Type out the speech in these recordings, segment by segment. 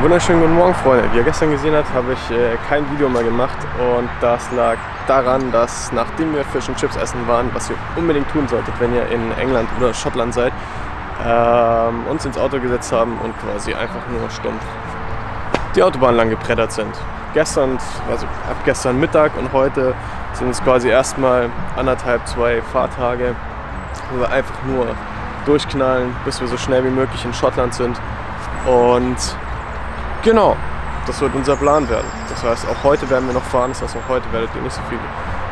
Wunderschönen guten Morgen, Freunde. Wie ihr gestern gesehen habt, habe ich kein Video mehr gemacht und das lag daran, dass nachdem wir Fish and Chips essen waren, was ihr unbedingt tun solltet, wenn ihr in England oder Schottland seid, uns ins Auto gesetzt haben und quasi einfach nur stumpf die Autobahn lang gebrettert sind. Gestern, also ab gestern Mittag und heute sind es quasi erstmal 2 Fahrtage, wo wir einfach nur durchknallen, bis wir so schnell wie möglich in Schottland sind. Und genau, das wird unser Plan werden. Das heißt, auch heute werden wir noch fahren. Das heißt, auch heute werdet ihr nicht so viel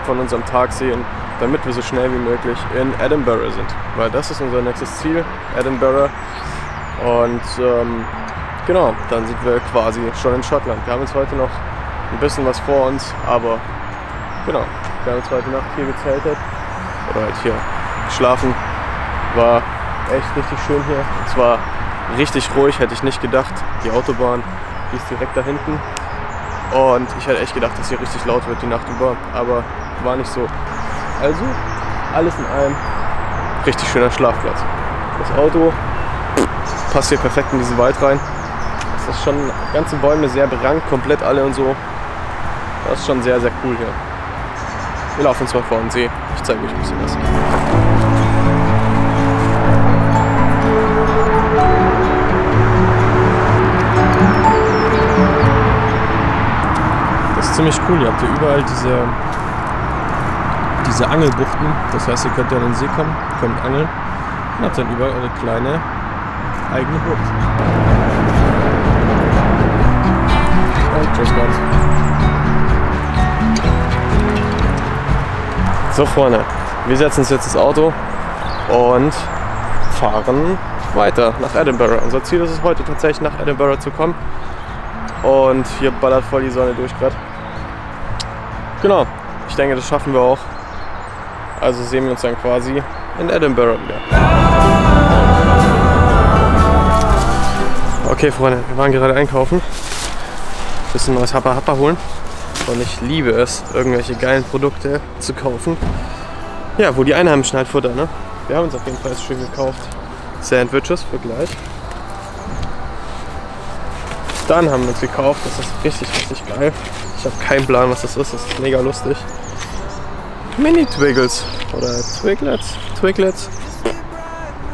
von unserem Tag sehen, damit wir so schnell wie möglich in Edinburgh sind. Weil das ist unser nächstes Ziel, Edinburgh. Und genau, dann sind wir quasi schon in Schottland. Wir haben jetzt heute noch ein bisschen was vor uns, aber genau, wir haben jetzt heute Nacht hier gezeltet oder halt hier geschlafen. War echt richtig schön hier. Es war richtig ruhig, hätte ich nicht gedacht. Die Autobahn, die ist direkt da hinten. Und ich hätte echt gedacht, dass hier richtig laut wird die Nacht über, aber war nicht so. Also, alles in allem, richtig schöner Schlafplatz. Das Auto passt hier perfekt in diesen Wald rein. Das ist schon ganze Bäume sehr berankt, komplett alle und so. Das ist schon sehr, sehr cool hier. Wir laufen uns mal vor den See. Ich zeige euch ein bisschen was. Das ist ziemlich cool. Ihr habt hier überall diese Angelbuchten. Das heißt, ihr könnt ja in den See kommen, könnt angeln und habt dann überall eure kleine eigene Bucht. Und tschüss ganz. So Freunde, wir setzen uns jetzt ins Auto und fahren weiter nach Edinburgh. Unser Ziel ist es heute tatsächlich nach Edinburgh zu kommen. Und hier ballert voll die Sonne durch gerade. Genau, ich denke, das schaffen wir auch. Also sehen wir uns dann quasi in Edinburgh wieder. Okay Freunde, wir waren gerade einkaufen. Bisschen neues Happa Happa holen. Und ich liebe es, irgendwelche geilen Produkte zu kaufen. Ja, wo die Einheimischen halt futtern, ne? Wir haben uns auf jeden Fall schön gekauft. Sandwiches für gleich. Dann haben wir uns gekauft, das ist richtig, richtig geil. Ich habe keinen Plan, was das ist mega lustig. Mini-Twiggles oder Twiglets.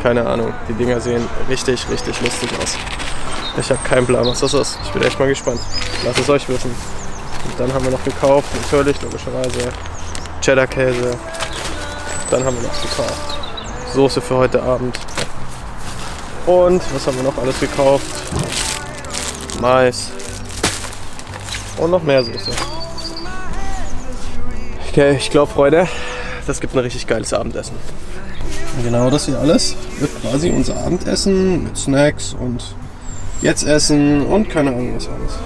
Keine Ahnung, die Dinger sehen richtig, richtig lustig aus. Ich habe keinen Plan, was das ist. Ich bin echt mal gespannt. Lasst es euch wissen. Und dann haben wir noch gekauft, natürlich, logischerweise, Cheddar-Käse. Dann haben wir noch gekauft Soße für heute Abend. Und was haben wir noch alles gekauft? Mais. Und noch mehr Soße. Okay, ich glaube, Freunde, das gibt ein richtig geiles Abendessen. Und genau das hier alles wird quasi unser Abendessen mit Snacks und jetzt essen und keine Ahnung was alles.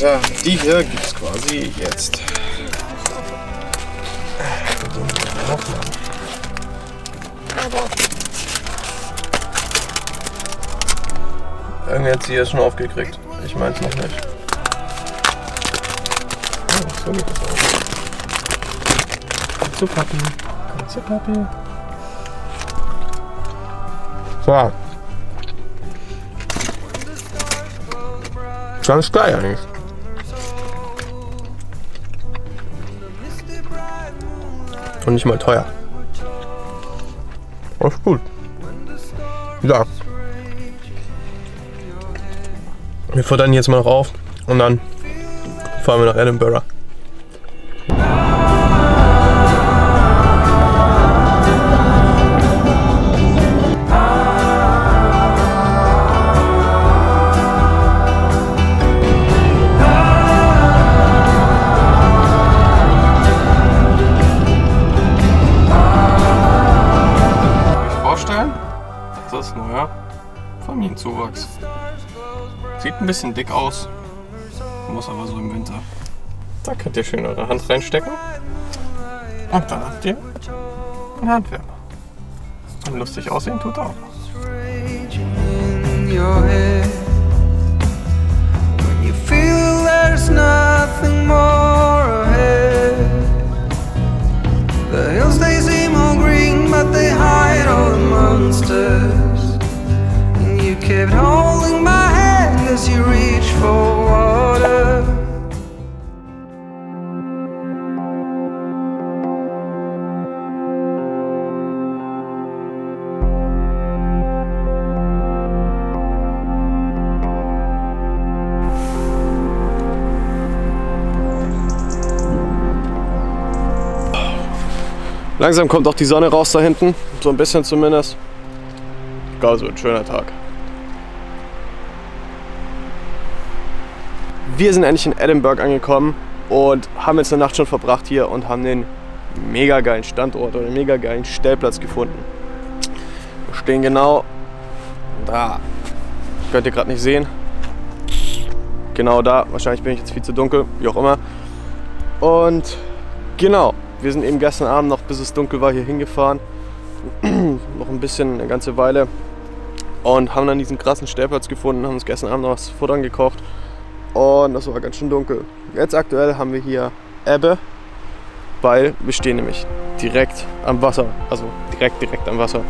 Ja, die hier gibt es quasi jetzt. Irgendwie hat sie es schon aufgekriegt. Ich meine es noch nicht. Oh, so geht das auch. Komm zu Papi. Komm zu Papi. So. Ganz geil eigentlich. Und nicht mal teuer. Das ist gut. Ja. Wir futtern jetzt mal noch auf und dann fahren wir nach Edinburgh. Das ist neuer Familienzuwachs. Sieht ein bisschen dick aus, muss aber so im Winter. Da könnt ihr schön eure Hand reinstecken und dann habt ihr einen Handwärmer. Und lustig aussehen tut er auch. monsters, and you kept holding my hand. as you reach for water. Langsam kommt auch die Sonne raus da hinten, so ein bisschen zumindest. Ich glaube, es wird ein schöner Tag. Wir sind endlich in Edinburgh angekommen und haben jetzt eine Nacht schon verbracht hier und haben den mega geilen Standort oder den mega geilen Stellplatz gefunden. Wir stehen genau da. Könnt ihr gerade nicht sehen. Genau da. Wahrscheinlich bin ich jetzt viel zu dunkel, wie auch immer. Und genau. Wir sind eben gestern Abend noch, bis es dunkel war, hier hingefahren. Noch ein bisschen, eine ganze Weile. Und haben dann diesen krassen Stellplatz gefunden, haben uns gestern Abend noch was Futtern gekocht. Und das war ganz schön dunkel. Jetzt aktuell haben wir hier Ebbe, weil wir stehen nämlich direkt am Wasser. Also direkt am Wasser.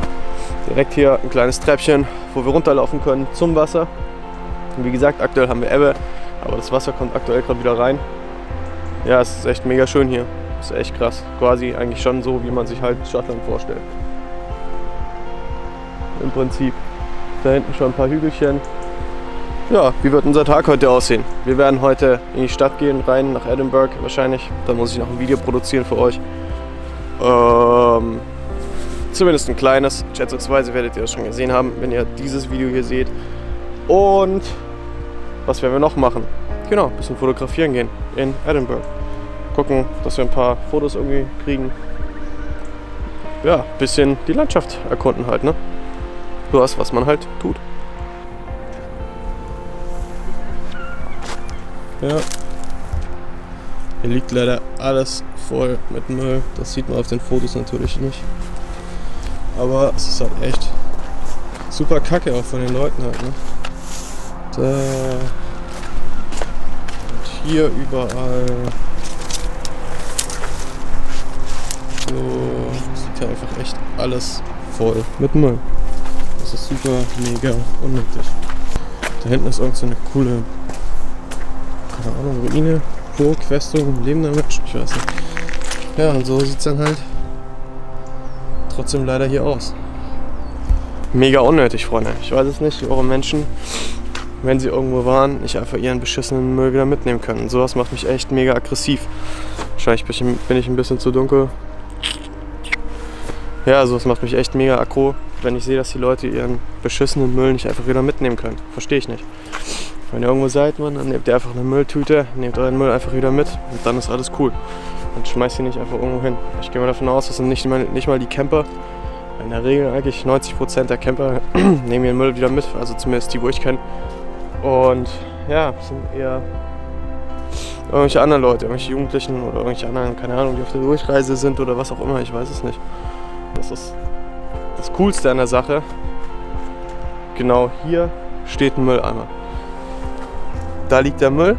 Direkt hier ein kleines Treppchen, wo wir runterlaufen können zum Wasser. Und wie gesagt, aktuell haben wir Ebbe, aber das Wasser kommt aktuell gerade wieder rein. Ja, es ist echt mega schön hier. Das ist echt krass. Quasi eigentlich schon so, wie man sich halt Schottland vorstellt. Im Prinzip. Da hinten schon ein paar Hügelchen. Ja, wie wird unser Tag heute aussehen? Wir werden heute in die Stadt gehen, rein nach Edinburgh wahrscheinlich. Dann muss ich noch ein Video produzieren für euch. Zumindest ein kleines. Schätzungsweise werdet ihr das schon gesehen haben, wenn ihr dieses Video hier seht. Und was werden wir noch machen? Genau, ein bisschen fotografieren gehen in Edinburgh. Gucken, dass wir ein paar Fotos irgendwie kriegen. Ja, ein bisschen die Landschaft erkunden halt, ne? So was man halt tut. Ja. Hier liegt leider alles voll mit Müll. Das sieht man auf den Fotos natürlich nicht. Aber es ist halt echt super kacke auch von den Leuten halt, ne? Da. Und hier überall. So, sieht ja einfach echt alles voll mit Müll. Das ist super, mega unnötig. Da hinten ist irgend so eine coole, keine Ahnung, Ruine, Burg, Festung, lebender Mensch, ich weiß nicht. Ja, und so sieht es dann halt trotzdem leider hier aus. Mega unnötig, Freunde. Ich weiß es nicht, warum Menschen, wenn sie irgendwo waren, nicht einfach ihren beschissenen Müll wieder mitnehmen können. Sowas macht mich echt mega aggressiv. Wahrscheinlich bin ich ein bisschen zu dunkel. Ja, sowas macht mich echt mega aggro, wenn ich sehe, dass die Leute ihren beschissenen Müll nicht einfach wieder mitnehmen können. Verstehe ich nicht. Wenn ihr irgendwo seid, Mann, dann nehmt ihr einfach eine Mülltüte, nehmt euren Müll einfach wieder mit und dann ist alles cool. Dann schmeißt ihr nicht einfach irgendwo hin. Ich gehe mal davon aus, das sind nicht mal die Camper. In der Regel eigentlich 90% der Camper nehmen ihren Müll wieder mit, also zumindest die, wo ich kenne. Und ja, das sind eher irgendwelche anderen Leute, irgendwelche Jugendlichen oder irgendwelche anderen, keine Ahnung, die auf der Durchreise sind oder was auch immer, ich weiß es nicht. Das ist das Coolste an der Sache. Genau hier steht ein Mülleimer. Da liegt der Müll.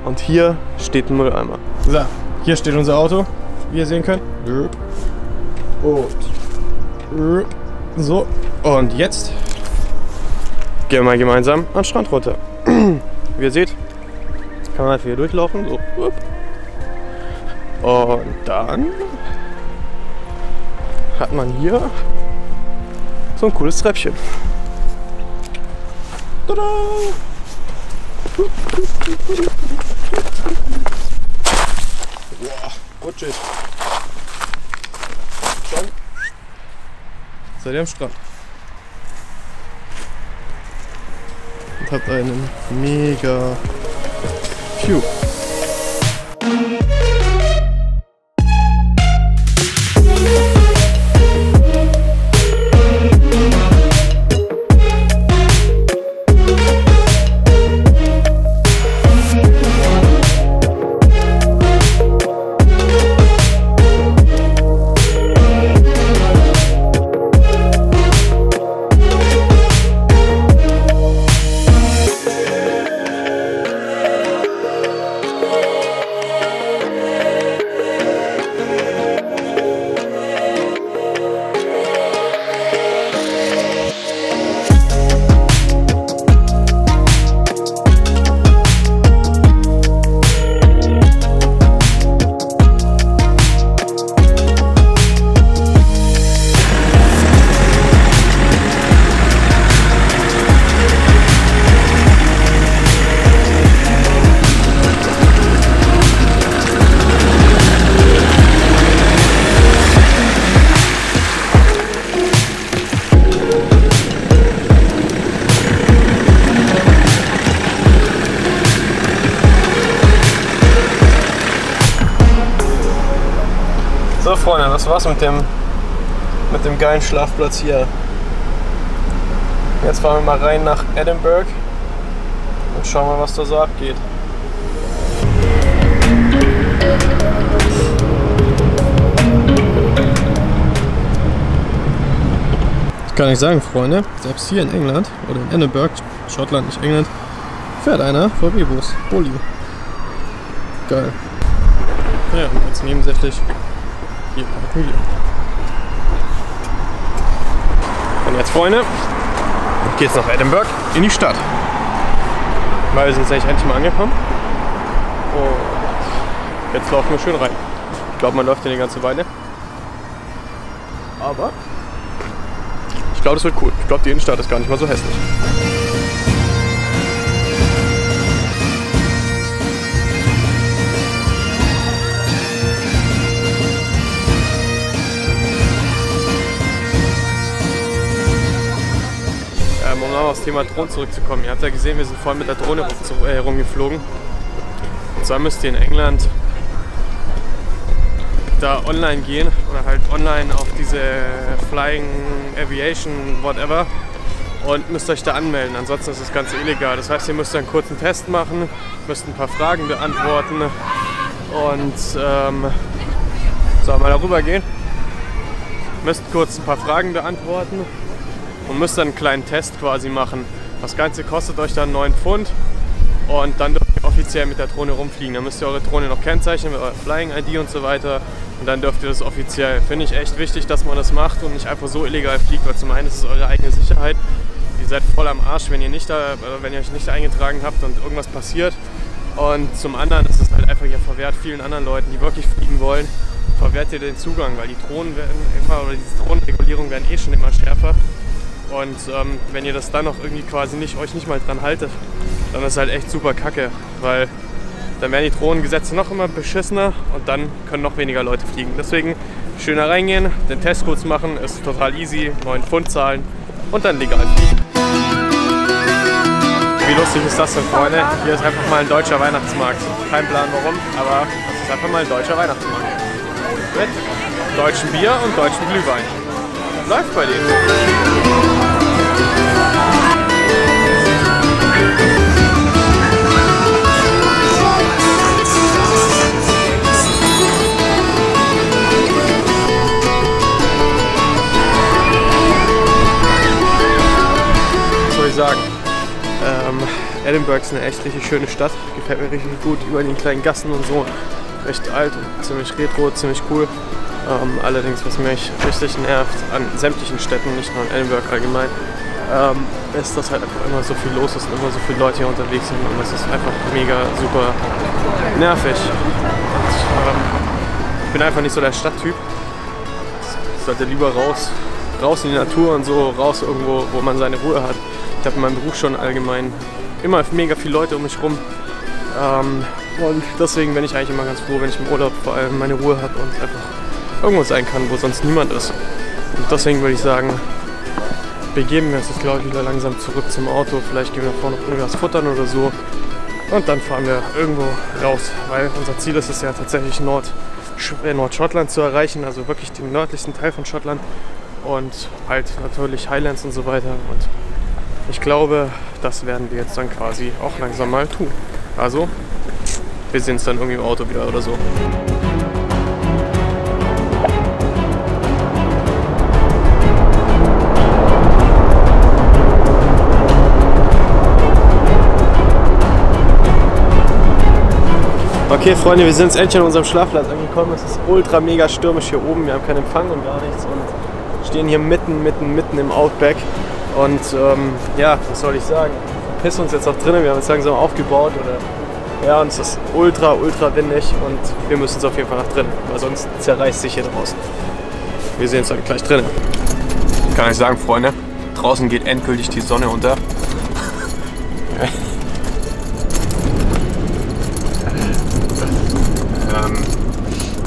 Und hier steht ein Mülleimer. So, hier steht unser Auto, wie ihr sehen könnt. Und so, und jetzt gehen wir mal gemeinsam an den Strand runter. Wie ihr seht, kann man einfach hier durchlaufen. So. Und dann hat man hier so ein cooles Treppchen. Tada! Boah, rutschig. Schon seid ihr am Strand. Und habt einen mega View. So Freunde, das war's mit dem geilen Schlafplatz hier. Jetzt fahren wir mal rein nach Edinburgh und schauen mal, was da so abgeht. Ich kann nicht sagen, Freunde, selbst hier in England oder in Edinburgh, Schottland, nicht England, fährt einer VW-Bus. Bulli. Geil. Ja, und jetzt nebensächlich hier parken wir. Und jetzt, Freunde, geht's nach Edinburgh in die Stadt. Weil wir sind jetzt endlich mal angekommen. Und jetzt laufen wir schön rein. Ich glaube, man läuft hier eine ganze Weile. Aber ich glaube, das wird cool. Ich glaube, die Innenstadt ist gar nicht mal so hässlich. Um noch aufs Thema Drohnen zurückzukommen. Ihr habt ja gesehen, wir sind voll mit der Drohne rumgeflogen. Und zwar müsst ihr in England da online gehen oder halt online auf diese Flying Aviation whatever und müsst euch da anmelden. Ansonsten ist das Ganze illegal. Das heißt, ihr müsst einen kurzen Test machen, müsst ein paar Fragen beantworten und so, mal darüber gehen. Müsst kurz ein paar Fragen beantworten und müsst dann einen kleinen Test quasi machen. Das Ganze kostet euch dann 9 Pfund und dann dürft ihr offiziell mit der Drohne rumfliegen. Dann müsst ihr eure Drohne noch kennzeichnen mit eurer Flying ID und so weiter und dann dürft ihr das offiziell. Finde ich echt wichtig, dass man das macht und nicht einfach so illegal fliegt, weil zum einen ist es eure eigene Sicherheit. Ihr seid voll am Arsch, wenn ihr euch nicht eingetragen habt und irgendwas passiert. Und zum anderen ist es halt einfach ja verwehrt vielen anderen Leuten, die wirklich fliegen wollen, verwehrt ihr den Zugang, weil die Drohnen werden immer, oder diese Drohnenregulierungen werden eh schon immer schärfer. Und wenn ihr das dann noch irgendwie quasi euch nicht mal dran haltet, dann ist es halt echt super kacke, weil dann werden die Drohnengesetze noch immer beschissener und dann können noch weniger Leute fliegen. Deswegen schöner reingehen, den Test kurz machen, ist total easy, 9 Pfund zahlen und dann legal fliegen. Wie lustig ist das denn, Freunde? Hier ist einfach mal ein deutscher Weihnachtsmarkt. Kein Plan warum, aber es ist einfach mal ein deutscher Weihnachtsmarkt. Mit deutschem Bier und deutschem Glühwein. Läuft bei denen. Was soll ich sagen? Edinburgh ist eine echt richtig schöne Stadt. Gefällt mir richtig gut. Über den kleinen Gassen und so. Recht alt und ziemlich retro, ziemlich cool. Allerdings, was mich richtig nervt an sämtlichen Städten, nicht nur in Edinburgh allgemein, ist, dass halt einfach immer so viel los ist und immer so viele Leute hier unterwegs sind und das ist einfach mega super nervig. Und, ich bin einfach nicht so der Stadttyp. Ich sollte lieber raus in die Natur und so, raus irgendwo, wo man seine Ruhe hat. Ich habe in meinem Beruf schon allgemein immer mega viele Leute um mich rum. Und deswegen bin ich eigentlich immer ganz froh, wenn ich im Urlaub vor allem meine Ruhe habe und einfach irgendwo sein kann, wo sonst niemand ist. Und deswegen würde ich sagen, begeben wir uns jetzt, glaube ich, wieder langsam zurück zum Auto. Vielleicht gehen wir da vorne noch irgendwas futtern oder so. Und dann fahren wir irgendwo raus, weil unser Ziel ist es ja tatsächlich Nordschottland zu erreichen, also wirklich den nördlichsten Teil von Schottland und halt natürlich Highlands und so weiter. Und ich glaube, das werden wir jetzt dann quasi auch langsam mal tun. Also, wir sehen uns dann irgendwie im Auto wieder oder so. Okay, Freunde, wir sind jetzt endlich an unserem Schlafplatz angekommen. Es ist ultra mega stürmisch hier oben. Wir haben keinen Empfang und gar nichts und stehen hier mitten im Outback. Und ja, was soll ich sagen? Wir pissen uns jetzt auch drinnen. Wir haben jetzt langsam aufgebaut oder ja, und es ist ultra windig und wir müssen es auf jeden Fall nach drinnen, weil sonst zerreißt sich hier draußen. Wir sehen uns dann gleich drinnen. Kann ich sagen, Freunde, draußen geht endgültig die Sonne unter.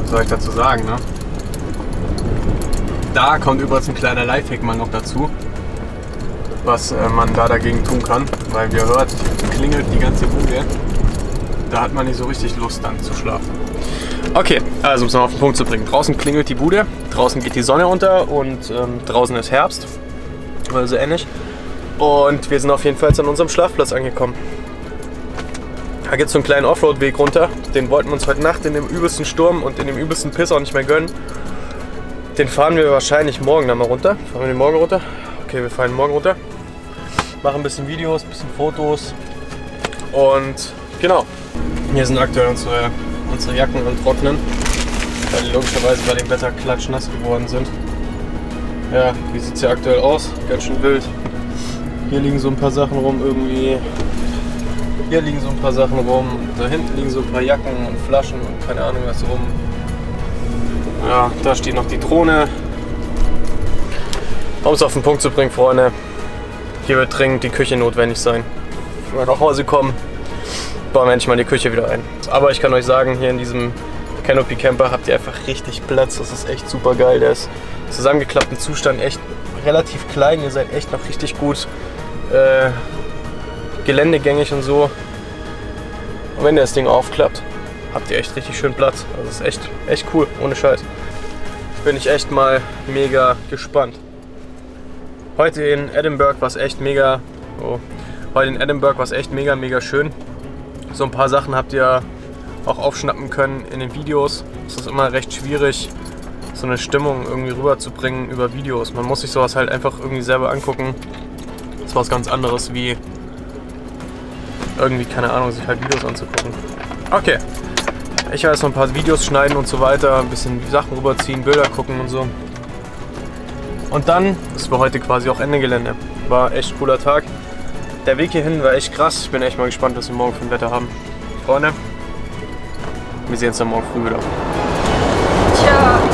Was soll ich dazu sagen, ne? Da kommt übrigens ein kleiner Lifehack mal noch dazu, was man da dagegen tun kann, weil wie ihr hört, klingelt die ganze Bude. Da hat man nicht so richtig Lust dann zu schlafen. Okay, also um es noch auf den Punkt zu bringen. Draußen klingelt die Bude, draußen geht die Sonne unter und draußen ist Herbst. Also ähnlich. Und wir sind auf jeden Fall jetzt an unserem Schlafplatz angekommen. Da gibt es so einen kleinen Offroad-Weg runter. Den wollten wir uns heute Nacht in dem übelsten Sturm und in dem übelsten Piss auch nicht mehr gönnen. Den fahren wir wahrscheinlich morgen dann mal runter. Fahren wir den morgen runter? Okay, wir fahren morgen runter. Machen ein bisschen Videos, ein bisschen Fotos. Und genau. Hier sind aktuell unsere Jacken am Trocknen. Weil die logischerweise bei dem Wetter klatschnass geworden sind. Ja, wie sieht es hier aktuell aus? Ganz schön wild. Hier liegen so ein paar Sachen rum irgendwie. Hier liegen so ein paar Sachen rum. Da hinten liegen so ein paar Jacken und Flaschen und keine Ahnung was rum. Ja, da steht noch die Drohne. Um es auf den Punkt zu bringen, Freunde. Hier wird dringend die Küche notwendig sein. Wenn wir nach Hause kommen, bauen wir endlich mal die Küche wieder ein. Aber ich kann euch sagen, hier in diesem Canopy Camper habt ihr einfach richtig Platz. Das ist echt super geil. Der ist im zusammengeklappten Zustand echt relativ klein. Ihr seid echt noch richtig gut geländegängig und so. Und wenn ihr das Ding aufklappt, habt ihr echt richtig schön Platz. Also das ist echt cool, ohne Scheiß. Bin ich echt mal mega gespannt. Heute in Edinburgh war es echt mega. Heute in Edinburgh war es echt mega schön. So ein paar Sachen habt ihr auch aufschnappen können in den Videos. Es ist immer recht schwierig, so eine Stimmung irgendwie rüberzubringen über Videos. Man muss sich sowas halt einfach irgendwie selber angucken. Das ist was ganz anderes wie irgendwie, keine Ahnung, sich halt Videos anzugucken. Okay, ich werde jetzt noch ein paar Videos schneiden und so weiter, ein bisschen Sachen rüberziehen, Bilder gucken und so. Und dann ist für heute quasi auch Ende Gelände. War echt ein cooler Tag. Der Weg hierhin war echt krass. Ich bin echt mal gespannt, was wir morgen für ein Wetter haben. Freunde, wir sehen uns dann morgen früh wieder. Tja.